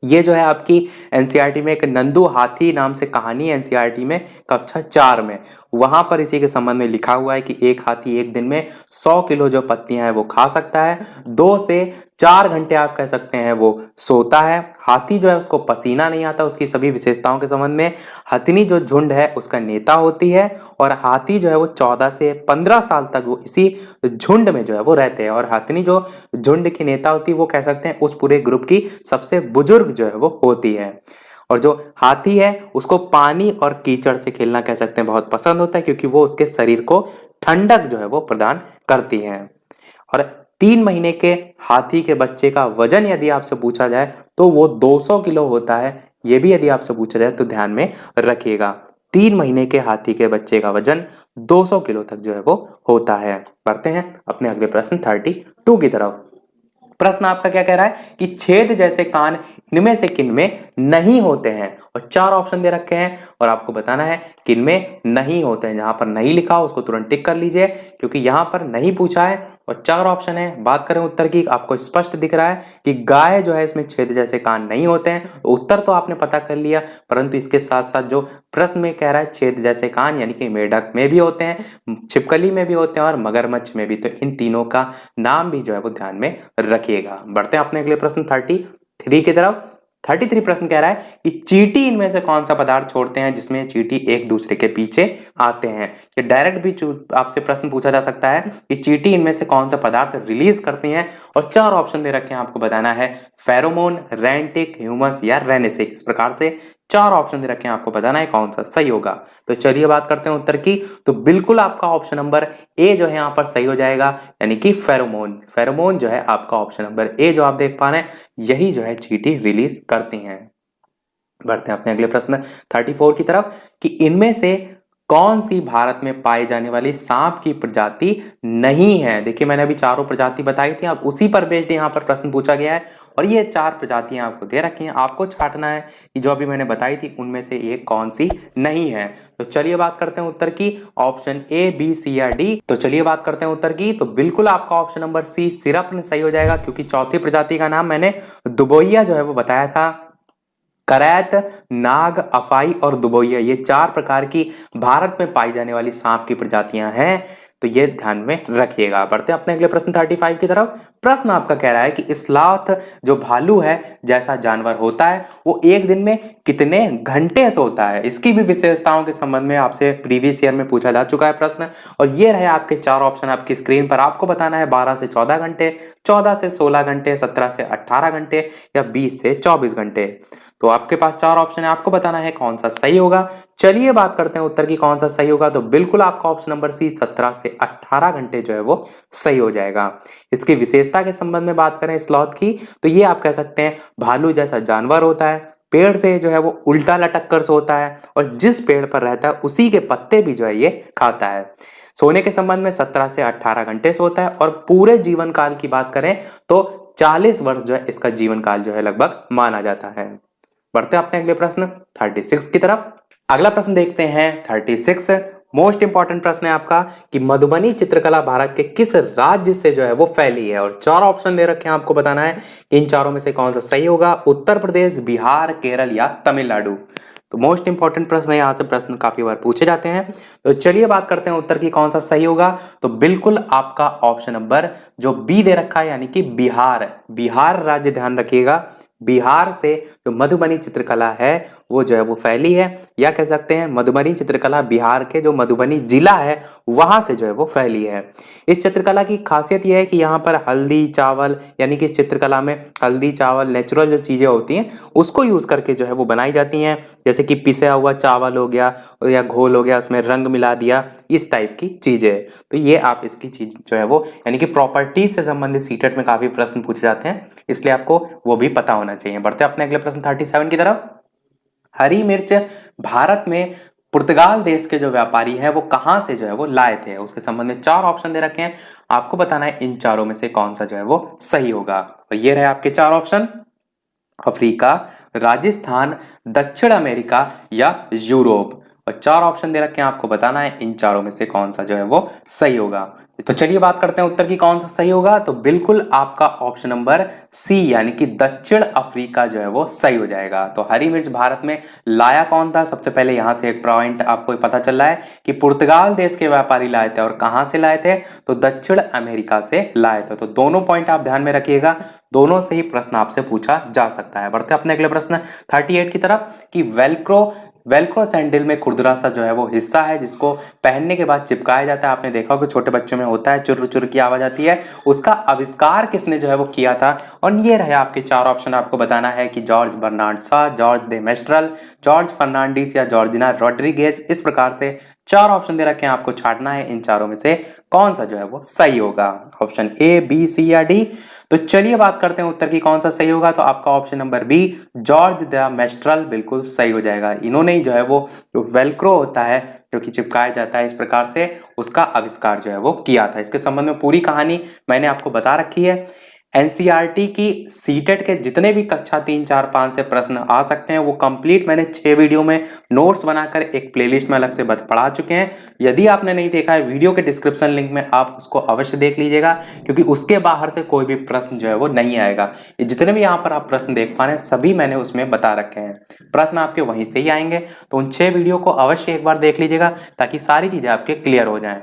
ये जो है आपकी एनसीईआरटी में एक नंदू हाथी नाम से कहानी है, एनसीईआरटी में कक्षा 4 में, वहां पर इसी के संबंध में लिखा हुआ है कि एक हाथी एक दिन में 100 किलो जो पत्तियां हैं वो खा सकता है। 2 से 4 घंटे आप कह सकते हैं वो सोता है। हाथी जो है उसको पसीना नहीं आता। उसकी सभी विशेषताओं के संबंध में हथिनी जो झुंड है उसका नेता होती है। और हाथी जो है वो 14 से 15 साल तक वो इसी झुंड में जो है वो रहते हैं। और हथिनी जो झुंड की नेता होती है वो कह सकते हैं उस पूरे ग्रुप की सबसे बुजुर्ग जो है वो होती है। और जो हाथी है उसको पानी और कीचड़ से खेलना कह सकते हैं बहुत पसंद होता है, क्योंकि वो उसके शरीर को ठंडक जो है वो प्रदान करती है। और 3 महीने के हाथी के बच्चे का वजन यदि आपसे पूछा जाए तो वो 200 किलो होता है। ये भी यदि आपसे पूछा जाए तो ध्यान में रखिएगा। 3 महीने के हाथी के बच्चे का वजन 200 किलो तक जो है वो होता है। बढ़ते हैं अपने अगले प्रश्न 32 की तरफ। प्रश्न आपका क्या कह रहा है कि छेद जैसे कान इनमें से किन में नहीं होते हैं। और 4 ऑप्शन दे रखे हैं और आपको बताना है किन में नहीं होते हैं। जहां पर नहीं लिखा हो उसको तुरंत टिक कर लीजिए, क्योंकि यहां पर नहीं पूछा है और 4 ऑप्शन है। बात करें उत्तर की, आपको स्पष्ट दिख रहा है कि गाय जो है इसमें छेद जैसे कान नहीं होते हैं। उत्तर तो आपने पता कर लिया, परंतु इसके साथ साथ जो प्रश्न में कह रहा है छेद जैसे कान, यानी कि मेढक में भी होते हैं, छिपकली में भी होते हैं और मगरमच्छ में भी। तो इन तीनों का नाम भी जो है वो ध्यान में रखिएगा। बढ़ते हैं अपने अगले प्रश्न 33 की तरफ। 33 प्रश्न कह रहा है कि चींटी इनमें से कौन सा पदार्थ छोड़ते हैं जिसमें चींटी एक दूसरे के पीछे आते हैं। ये डायरेक्ट भी आपसे प्रश्न पूछा जा सकता है कि चींटी इनमें से कौन सा पदार्थ रिलीज करती हैं। और 4 ऑप्शन दे रखे हैं, आपको बताना है फेरोमोन, रेंटिक, ह्यूमस या रेनेसिक। इस प्रकार से 4 ऑप्शन दे रखे हैं, आपको बताना है कौन सा सही होगा। तो चलिए बात करते हैं उत्तर की। तो बिल्कुल आपका ऑप्शन नंबर ए जो है यहाँ पर सही हो जाएगा, यानी कि फेरोमोन। फेरोमोन जो है आपका ऑप्शन नंबर ए जो आप देख पा रहे हैं, यही जो है चींटी रिलीज करती हैं। बढ़ते हैं अपने अगले प्रश्न 34 की तरफ कि इनमें से कौन सी भारत में पाई जाने वाली सांप की प्रजाति नहीं है। देखिए मैंने अभी चारों प्रजाति बताई थी, अब उसी पर बेस्ड यहाँ पर प्रश्न पूछा गया है और ये 4 प्रजातियां आपको दे रखी हैं। आपको छांटना है कि जो अभी मैंने बताई थी उनमें से एक कौन सी नहीं है। तो चलिए बात करते हैं उत्तर की, ऑप्शन ए, बी, सी या डी। तो चलिए बात करते हैं उत्तर की। तो बिल्कुल आपका ऑप्शन नंबर सी सिरप सही हो जाएगा, क्योंकि चौथी प्रजाति का नाम मैंने दुबोइया जो है वो बताया था। करैत, नाग, अफाई और दुबोइया, ये 4 प्रकार की भारत में पाई जाने वाली सांप की प्रजातियां हैं, तो ये ध्यान में रखिएगा। बढ़ते हैं अपने अगले प्रश्न 35 की तरफ। प्रश्न आपका कह रहा है कि स्लॉथ जो भालू है जैसा जानवर होता है वो एक दिन में कितने घंटे सोता है। इसकी भी विशेषताओं के संबंध में आपसे प्रीवियस ईयर में पूछा जा चुका है प्रश्न। और ये रहे आपके 4 ऑप्शन आपकी स्क्रीन पर। आपको बताना है 12 से 14 घंटे, 14 से 16 घंटे, 17 से 18 घंटे या 20 से 24 घंटे। तो आपके पास 4 ऑप्शन है, आपको बताना है कौन सा सही होगा। चलिए बात करते हैं उत्तर की कौन सा सही होगा। तो बिल्कुल आपका ऑप्शन नंबर सी 17 से 18 घंटे जो है वो सही हो जाएगा। इसकी विशेषता के संबंध में बात करें स्लॉथ की, तो ये आप कह सकते हैं भालू जैसा जानवर होता है, पेड़ से जो है वो उल्टा लटक कर सोता है और जिस पेड़ पर रहता है उसी के पत्ते भी जो है ये खाता है। सोने के संबंध में 17 से 18 घंटे सोता है और पूरे जीवन काल की बात करें तो 40 वर्ष जो है इसका जीवन काल जो है लगभग माना जाता है। बढ़ते हैं अपने अगले प्रश्न 36 की तरफ। अगला प्रश्न देखते हैं 36। मोस्ट इंपॉर्टेंट प्रश्न है आपका कि मधुबनी चित्रकला भारत के किस राज्य से जो है वो फैली है, और 4 ऑप्शन दे रखे हैं, आपको बताना है कि इन चारों में से कौन सा सही होगा। उत्तर प्रदेश, बिहार, केरल या तमिलनाडु। तो मोस्ट इंपॉर्टेंट प्रश्न है, यहाँ से प्रश्न काफी बार पूछे जाते हैं। तो चलिए बात करते हैं उत्तर की कौन सा सही होगा। तो बिल्कुल आपका ऑप्शन नंबर जो बी दे रखा है, यानी कि बिहार। बिहार राज्य, ध्यान रखिएगा, बिहार से जो मधुबनी चित्रकला है वो जो है वो फैली है, या कह सकते हैं मधुबनी चित्रकला बिहार के जो मधुबनी जिला है वहां से जो है वो फैली है। इस चित्रकला की खासियत यह है कि यहाँ पर हल्दी चावल, यानी कि इस चित्रकला में हल्दी चावल नेचुरल जो चीजें होती हैं उसको यूज करके जो है वो बनाई जाती हैं, जैसे कि पिसा हुआ चावल हो गया या घोल हो गया, उसमें रंग मिला दिया, इस टाइप की चीजें। तो ये आप इसकी चीज जो है वो, यानी कि प्रॉपर्टीज से संबंधित सीटेट में काफी प्रश्न पूछे जाते हैं, इसलिए आपको वो भी पता होना चाहिए। बढ़ते हैं अपने अगले प्रश्न 37 की तरफ। हरी मिर्च भारत में पुर्तगाल देश के जो व्यापारी हैं वो कहां से जो है वो लाए थे, उसके संबंध में 4 ऑप्शन दे रखे हैं, आपको बताना है इन चारों में से कौन सा जो है वो सही होगा। तो ये रहे आपके 4 ऑप्शन, अफ्रीका, राजस्थान, दक्षिण अमेरिका या यूरोप। और 4 ऑप्शन दे रखे हैं, आपको बताना है इन चारों में से कौन सा जो है वो सही होगा। तो चलिए बात करते हैं उत्तर की कौन सा सही होगा। तो बिल्कुल आपका ऑप्शन नंबर सी, यानी कि दक्षिण अफ्रीका जो है वो सही हो जाएगा। तो हरी मिर्च भारत में लाया कौन था, सबसे पहले यहां से एक पॉइंट आपको पता चल रहा है कि पुर्तगाल देश के व्यापारी लाए थे, और कहां से लाए थे, तो दक्षिण अमेरिका से लाए थे। तो दोनों पॉइंट आप ध्यान में रखिएगा, दोनों से ही प्रश्न आपसे पूछा जा सकता है। बढ़ते अपने अगले प्रश्न 38 की तरफ कि वेलक्रो सैंडल में खुरदुरा सा जो है वो हिस्सा है जिसको पहनने के बाद चिपकाया जाता है। आपने देखा होगा छोटे बच्चों में होता है, चुर चुर की आवाज आती है, उसका आविष्कार किसने जो है वो किया था। और ये रहे आपके 4 ऑप्शन, आपको बताना है कि जॉर्ज बर्नार्ड शॉ, जॉर्ज दे मेस्ट्रल, जॉर्ज फर्नांडिस या जॉर्जिना रॉड्रिगेज। इस प्रकार से 4 ऑप्शन दे रखे हैं, आपको छांटना है इन चारों में से कौन सा जो है वो सही होगा, ऑप्शन ए, बी, सी या डी। तो चलिए बात करते हैं उत्तर की कौन सा सही होगा। तो आपका option number B, George de Mestral, बिल्कुल सही हो जाएगा। इन्होंने ही जो है वो जो वेलक्रो होता है जो कि चिपकाया जाता है इस प्रकार से, उसका आविष्कार जो है वो किया था। इसके संबंध में पूरी कहानी मैंने आपको बता रखी है। एनसीईआरटी की सीटेट के जितने भी कक्षा 3, 4, 5 से प्रश्न आ सकते हैं वो कंप्लीट मैंने 6 वीडियो में नोट्स बनाकर एक प्लेलिस्ट में अलग से पढ़ा चुके हैं। यदि आपने नहीं देखा है, वीडियो के डिस्क्रिप्शन लिंक में आप उसको अवश्य देख लीजिएगा, क्योंकि उसके बाहर से कोई भी प्रश्न जो है वो नहीं आएगा। ये जितने भी यहाँ पर आप प्रश्न देख पा रहे हैं सभी मैंने उसमें बता रखे हैं, प्रश्न आपके वहीं से ही आएंगे। तो उन 6 वीडियो को अवश्य एक बार देख लीजिएगा ताकि सारी चीजें आपके क्लियर हो जाएं।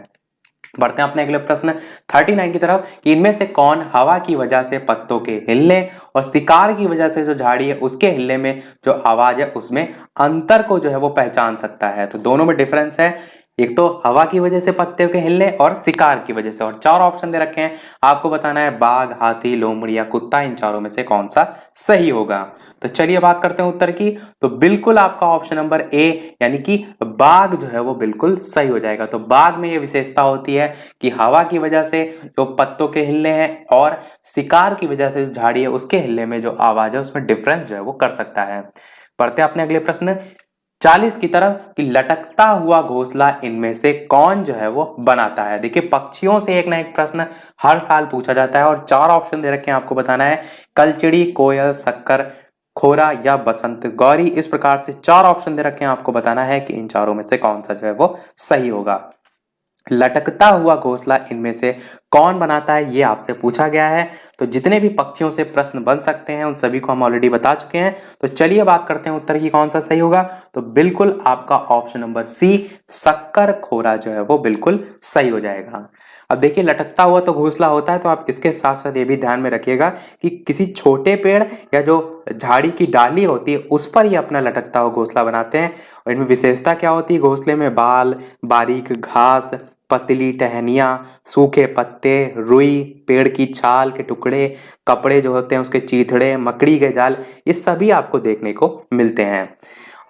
बढ़ते हैं अपने अगले प्रश्न 39 की तरफ कि इनमें से कौन हवा की वजह से पत्तों के हिलने और शिकार की वजह से जो झाड़ी है उसके हिलने में जो आवाज है उसमें अंतर को जो है वो पहचान सकता है। तो दोनों में डिफरेंस है, एक तो हवा की वजह से पत्ते के हिलने और शिकार की वजह से। और 4 ऑप्शन दे रखे हैं, आपको बताना है बाघ, हाथी, लोमड़ी या कुत्ता, इन चारों में से कौन सा सही होगा। तो चलिए बात करते हैं उत्तर की। तो बिल्कुल आपका ऑप्शन नंबर ए, यानी कि बाघ जो है वो बिल्कुल सही हो जाएगा। तो बाघ में ये विशेषता होती है कि हवा की वजह से जो पत्तों के हिलने हैं और शिकार की वजह से जो झाड़ी है उसके हिलने में जो आवाज है उसमें डिफरेंस जो है वो कर सकता है। पढ़ते हैं अपने अगले प्रश्न 40 की तरफ कि लटकता हुआ घोंसला इनमें से कौन जो है वो बनाता है। देखिए पक्षियों से एक ना एक प्रश्न हर साल पूछा जाता है, और 4 ऑप्शन दे रखे हैं, आपको बताना है कलचिड़ी, कोयल, शक्कर, खोरा या बसंत गौरी। इस प्रकार से 4 ऑप्शन दे रखे हैं, आपको बताना है कि इन चारों में से कौन सा जो है वो सही होगा। लटकता हुआ घोंसला इनमें से कौन बनाता है ये आपसे पूछा गया है। तो जितने भी पक्षियों से प्रश्न बन सकते हैं उन सभी को हम ऑलरेडी बता चुके हैं। तो चलिए बात करते हैं उत्तर की कौन सा सही होगा। तो बिल्कुल आपका ऑप्शन नंबर सी, शक्कर खोरा जो है वो बिल्कुल सही हो जाएगा। अब देखिए लटकता हुआ तो घोंसला होता है, तो आप इसके साथ साथ ये भी ध्यान में रखिएगा कि किसी छोटे पेड़ या जो झाड़ी की डाली होती है उस पर ये अपना लटकता हुआ घोंसला बनाते हैं। और इनमें विशेषता क्या होती है, घोंसले में बाल, बारीक घास, पतली टहनियाँ, सूखे पत्ते, रुई, पेड़ की छाल के टुकड़े, कपड़े जो होते हैं उसके चीथड़े, मकड़ी के जाल, ये सभी आपको देखने को मिलते हैं।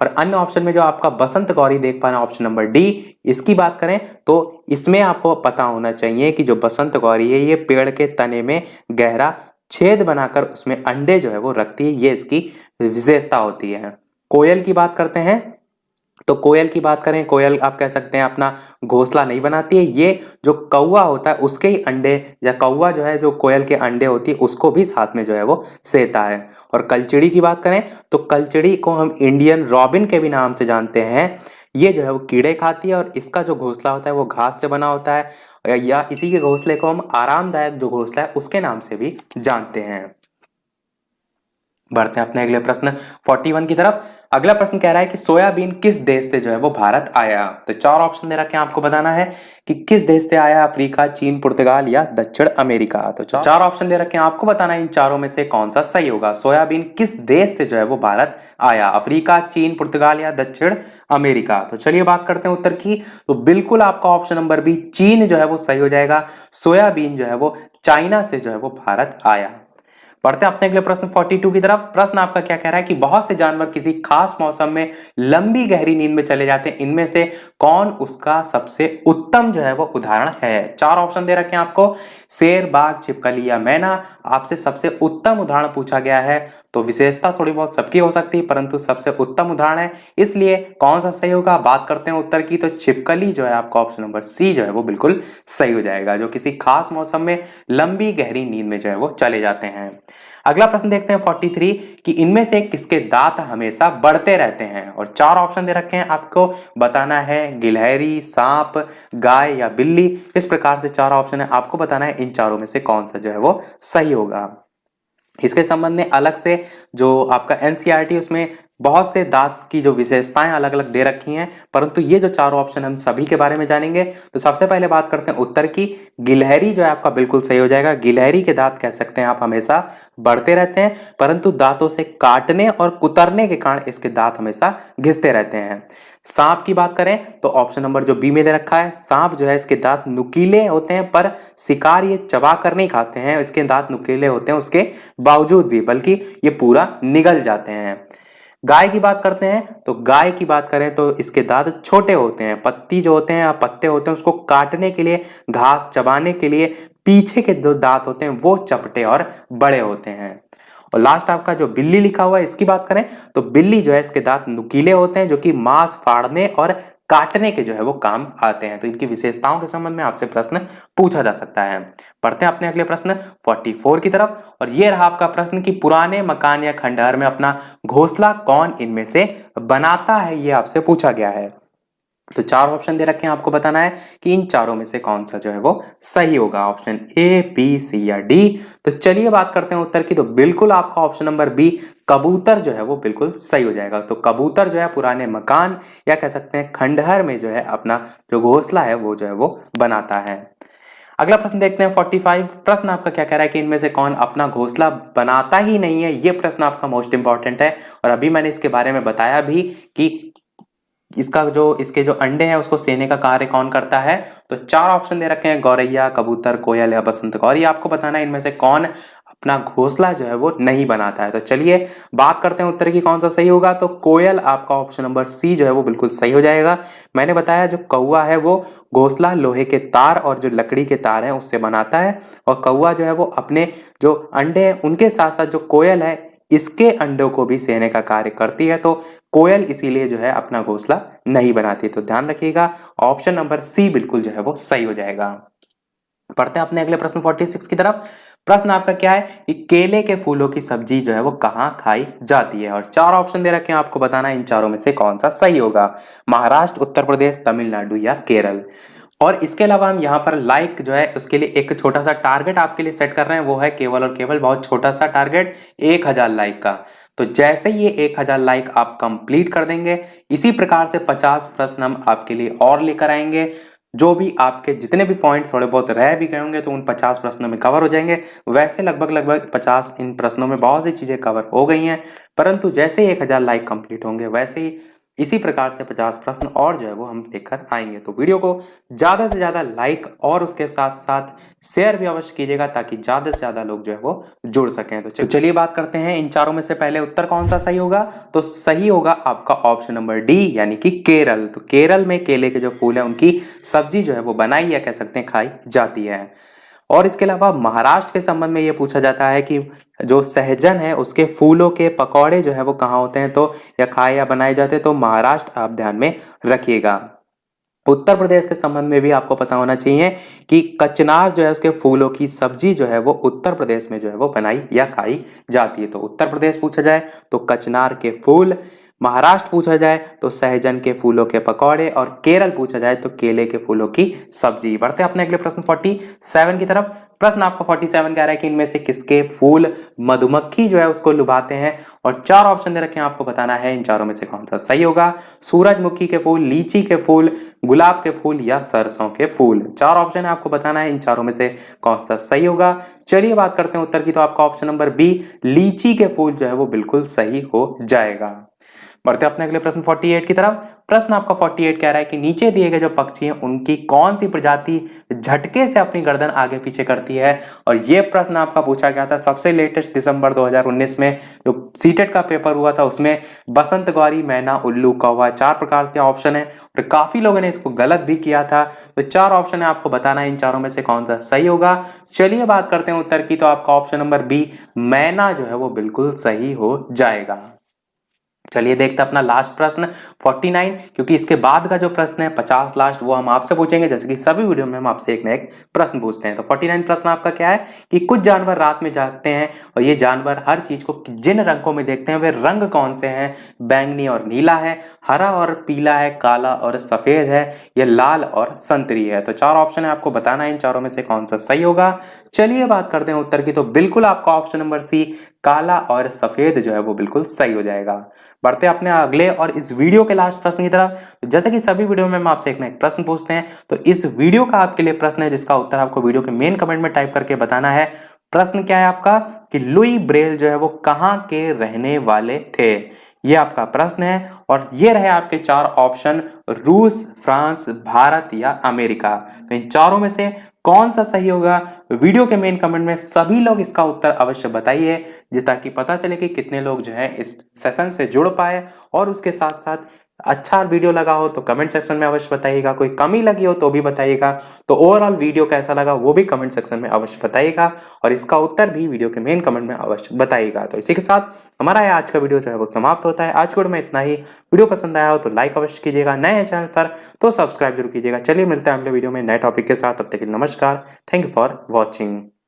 और अन्य ऑप्शन में जो आपका बसंत गौरी देख पा रहे हैं ऑप्शन नंबर डी, इसकी बात करें तो इसमें आपको पता होना चाहिए कि जो बसंत गौरी है ये पेड़ के तने में गहरा छेद बनाकर उसमें अंडे जो है वो रखती है, ये इसकी विशेषता होती है। कोयल की बात करते हैं तो कोयल की बात करें, कोयल आप कह सकते हैं अपना घोंसला नहीं बनाती है, ये जो कौवा होता है उसके ही अंडे, या कौवा जो है जो कोयल के अंडे होती है उसको भी साथ में जो है वो सेता है। और कलचिड़ी की बात करें तो कलचिड़ी को हम इंडियन रॉबिन के भी नाम से जानते हैं। ये जो है वो कीड़े खाती है और इसका जो घोंसला होता है वो घास से बना होता है, या इसी के घोंसले को हम आरामदायक जो घोंसला है उसके नाम से भी जानते हैं। बढ़ते हैं अपने अगले प्रश्न 41 की तरफ। अगला प्रश्न कह रहा है कि सोयाबीन किस देश से जो है वो भारत आया। तो चार ऑप्शन दे रखे हैं, आपको बताना है कि किस देश से आया, अफ्रीका, चीन, पुर्तगाल या दक्षिण अमेरिका। तो चार ऑप्शन दे रखे हैं, आपको बताना है इन चारों में से कौन सा सही होगा। सोयाबीन किस देश से जो है वो भारत आया, अफ्रीका, चीन, पुर्तगाल या दक्षिण अमेरिका। तो चलिए बात करते हैं उत्तर की। तो बिल्कुल आपका ऑप्शन नंबर बी चीन जो है वो सही हो जाएगा। सोयाबीन जो है वो चाइना से जो है वो भारत आया। बढ़ते हैं अपने अगले प्रश्न 42 की तरफ। प्रश्न आपका क्या कह रहा है कि बहुत से जानवर किसी खास मौसम में लंबी गहरी नींद में चले जाते हैं, इनमें से कौन उसका सबसे उत्तम जो है वो उदाहरण है। चार ऑप्शन दे रखे हैं आपको, शेर, बाघ, छिपकली या मैना। आपसे सबसे उत्तम उदाहरण पूछा गया है, तो विशेषता थोड़ी बहुत सबकी हो सकती है परंतु सबसे उत्तम उदाहरण है, इसलिए कौन सा सही होगा। बात करते हैं उत्तर की, तो छिपकली जो है आपका ऑप्शन नंबर सी जो है वो बिल्कुल सही हो जाएगा, जो किसी खास मौसम में लंबी गहरी नींद में जो है वो चले जाते हैं। अगला प्रश्न देखते हैं 43 कि इनमें से किसके दांत हमेशा बढ़ते रहते हैं। और चार ऑप्शन दे रखे हैं, आपको बताना है गिलहरी, सांप, गाय या बिल्ली। इस प्रकार से चार ऑप्शन है, आपको बताना है इन चारों में से कौन सा जो है वो सही होगा। इसके संबंध में अलग से जो आपका एनसीईआरटी उसमें बहुत से दांत की जो विशेषताएं अलग अलग दे रखी हैं, परंतु ये जो चारों ऑप्शन हम सभी के बारे में जानेंगे। तो सबसे पहले बात करते हैं उत्तर की। गिलहरी जो है आपका बिल्कुल सही हो जाएगा। गिलहरी के दांत कह सकते हैं आप हमेशा बढ़ते रहते हैं, परंतु दांतों से काटने और कुतरने के कारण इसके दांत हमेशा घिसते रहते हैं। सांप की बात करें तो ऑप्शन नंबर जो बी में दे रखा है, सांप जो है इसके दांत नुकीले होते हैं, पर शिकार ये चबा कर नहीं खाते हैं, इसके दांत नुकीले होते हैं उसके बावजूद भी, बल्कि ये पूरा निगल जाते हैं। गाय की बात करते हैं तो गाय की बात करें तो इसके दांत छोटे होते हैं, पत्ती जो होते हैं या पत्ते होते हैं उसको काटने के लिए, घास चबाने के लिए पीछे के जो दांत होते हैं वो चपटे और बड़े होते हैं। और लास्ट आपका जो बिल्ली लिखा हुआ है इसकी बात करें तो बिल्ली जो है इसके दांत नुकीले होते हैं, जो कि मांस फाड़ने और काटने के जो है वो काम आते हैं। तो इनकी विशेषताओं के संबंध में आपसे प्रश्न पूछा जा सकता है। पढ़ते हैं अपने अगले प्रश्न 44 की तरफ। और ये रहा आपका प्रश्न कि पुराने मकान या खंडहर में अपना घोंसला कौन इनमें से बनाता है, ये आपसे पूछा गया है। तो चार ऑप्शन दे रखे हैं, आपको बताना है कि इन चारों में से कौन सा जो है वो सही होगा, ऑप्शन ए, बी, सी या डी। तो चलिए बात करते हैं उत्तर की। तो बिल्कुल आपका ऑप्शन नंबर बी कबूतर जो है वो बिल्कुल सही हो जाएगा। तो कबूतर जो है पुराने मकान या कह सकते हैं खंडहर में जो है अपना जो घोंसला है वो जो है वो बनाता है। अगला प्रश्न देखते हैं 45। प्रश्न आपका क्या कह रहा है कि इनमें से कौन अपना घोंसला बनाता ही नहीं है। ये प्रश्न आपका मोस्ट इंपॉर्टेंट है और अभी मैंने इसके बारे में बताया भी कि इसके जो अंडे हैं उसको सेने का कार्य कौन करता है। तो चार ऑप्शन दे रखे हैं, गौरैया, कबूतर, कोयल या बसंत कौर। ये आपको बताना है इनमें से कौन अपना घोंसला जो है वो नहीं बनाता है। तो चलिए बात करते हैं उत्तर की कौन सा सही होगा। तो कोयल आपका ऑप्शन नंबर सी जो है वो बिल्कुल सही हो जाएगा। मैंने बताया जो कौवा है वो घोंसला लोहे के तार और जो लकड़ी के तार हैं उससे बनाता है, और कौवा जो है वो अपने जो अंडे हैं उनके साथ साथ जो कोयल है इसके अंडों को भी सेने का कार्य करती है। तो कोयल इसीलिए जो है अपना घोंसला नहीं बनाती। तो ध्यान रखिएगा ऑप्शन नंबर सी बिल्कुल जो है वो सही हो जाएगा। पढ़ते हैं अपने अगले प्रश्न 46 की तरफ। प्रश्न आपका क्या है कि केले के फूलों की सब्जी जो है वो कहाँ खाई जाती है। और चार ऑप्शन दे रखे हैं, आपको बताना है इन चारों में से कौन सा सही होगा, महाराष्ट्र, उत्तर प्रदेश, तमिलनाडु या केरल। और इसके अलावा हम यहाँ पर लाइक जो है उसके लिए एक छोटा सा टारगेट आपके लिए सेट कर रहे हैं, वो है केवल और केवल बहुत छोटा सा टारगेट 1000 लाइक का। तो जैसे ये 1000 लाइक आप कंप्लीट कर देंगे, इसी प्रकार से 50 प्रश्न हम आपके लिए और लेकर आएंगे। जो भी आपके जितने भी पॉइंट थोड़े बहुत रह भी गए होंगे तो उन 50 प्रश्नों में कवर हो जाएंगे। वैसे लगभग 50 इन प्रश्नों में बहुत सी चीजें कवर हो गई हैं, परंतु जैसे ही 1000 लाइक कंप्लीट होंगे वैसे ही इसी प्रकार से 50 प्रश्न और जो है वो हम लेकर आएंगे। तो वीडियो को ज्यादा से ज्यादा लाइक और उसके साथ साथ शेयर भी अवश्य कीजिएगा ताकि ज्यादा से ज्यादा लोग जो है वो जुड़ सकें। तो चलिए बात करते हैं इन चारों में से पहले उत्तर कौन सा सही होगा। तो सही होगा आपका ऑप्शन नंबर डी यानी कि केरल। तो केरल में केले के जो फूल है उनकी सब्जी जो है वो बनाई या कह सकते हैं खाई जाती है। और इसके अलावा महाराष्ट्र के संबंध में ये पूछा जाता है कि जो सहजन है उसके फूलों के पकौड़े जो है वो कहाँ होते हैं, तो या खाए या बनाए जाते हैं, तो महाराष्ट्र आप ध्यान में रखिएगा। उत्तर प्रदेश के संबंध में भी आपको पता होना चाहिए कि कचनार जो है उसके फूलों की सब्जी जो है वो उत्तर प्रदेश में जो है वो बनाई या खाई जाती है। तो उत्तर प्रदेश पूछा जाए तो कचनार के फूल, महाराष्ट्र पूछा जाए तो सहजन के फूलों के पकौड़े, और केरल पूछा जाए तो केले के फूलों की सब्जी। बढ़ते अपने अगले प्रश्न 47 की तरफ। प्रश्न आपका 47 कह रहा है कि इनमें से किसके फूल मधुमक्खी जो है उसको लुभाते हैं, और चार ऑप्शन दे रखे हैं, आपको बताना है इन चारों में से कौन सा सही होगा। सूरजमुखी के फूल, लीची के फूल, गुलाब के फूल या सरसों के फूल। चार ऑप्शन है, आपको बताना है इन चारों में से कौन सा सही होगा। चलिए बात करते हैं उत्तर की, तो आपका ऑप्शन नंबर बी लीची के फूल जो है वो बिल्कुल सही हो जाएगा। बढ़ते अपने अगले प्रश्न 48 की तरफ। प्रश्न आपका 48 कह रहा है कि नीचे दिए गए जो पक्षी हैं उनकी कौन सी प्रजाति झटके से अपनी गर्दन आगे पीछे करती है, और यह प्रश्न आपका पूछा गया था सबसे लेटेस्ट दिसंबर 2019 में जो सीटेट का पेपर हुआ था उसमें। बसंत गौरी, मैना, उल्लू, कौवा, चार प्रकार के ऑप्शन है और काफी लोगों ने इसको गलत भी किया था। तो चार ऑप्शन है, आपको बताना है इन चारों में से कौन सा सही होगा। चलिए बात करते हैं उत्तर की, तो आपका ऑप्शन नंबर बी मैना जो है वो बिल्कुल सही हो जाएगा। चलिए देखते हैं अपना लास्ट प्रश्न 49, क्योंकि इसके बाद का जो प्रश्न है 50 लास्ट, वो हम आपसे पूछेंगे, जैसे कि सभी वीडियो में हम आपसे एक ना एक प्रश्न पूछते हैं। तो 49 प्रश्न आपका क्या है कि कुछ जानवर रात में जागते हैं और ये जानवर हर चीज को जिन रंगों में देखते हैं वे रंग कौन से हैं। बैंगनी और नीला है, हरा और पीला है, काला और सफेद है, या लाल और संतरी है। तो चार ऑप्शन है, आपको बताना है इन चारों में से कौन सा सही होगा। चलिए बात करते हैं उत्तर की, तो बिल्कुल आपका ऑप्शन नंबर सी काला और सफेद जो है वो बिल्कुल सही हो जाएगा। बढ़ते हैं अपने अगले और इस वीडियो के लास्ट प्रश्न की तरफ। तो जैसे कि सभी वीडियो में हम आपसे एक ना एक प्रश्न पूछते हैं, तो इस वीडियो का आपके लिए प्रश्न है जिसका उत्तर आपको वीडियो के मेन कमेंट में टाइप करके बताना है। प्रश्न क्या है आपका कि लुई ब्रेल जो है वो कहाँ के रहने वाले थे, ये आपका प्रश्न है। और ये रहे आपके चार ऑप्शन, रूस, फ्रांस, भारत या अमेरिका। तो इन चारों में से कौन सा सही होगा, वीडियो के मेन कमेंट में सभी लोग इसका उत्तर अवश्य बताइए, ताकि पता चले कि कितने लोग जो है इस सेशन से जुड़ पाए। और उसके साथ साथ अच्छा वीडियो लगा हो तो कमेंट सेक्शन में अवश्य बताइएगा, कोई कमी लगी हो तो भी बताइएगा। तो ओवरऑल वीडियो कैसा लगा वो भी कमेंट सेक्शन में अवश्य बताइएगा, और इसका उत्तर भी वीडियो के मेन कमेंट में अवश्य बताइएगा। तो इसी के साथ हमारा ये आज का वीडियो जो है वो समाप्त होता है। आज के वीडियो में इतना ही। वीडियो पसंद आया हो तो लाइक अवश्य कीजिएगा, नए हैं चैनल पर तो सब्सक्राइब जरूर कीजिएगा। चलिए मिलते हैं अगले वीडियो में नए टॉपिक के साथ, तब तक के लिए नमस्कार। Thank you for watching.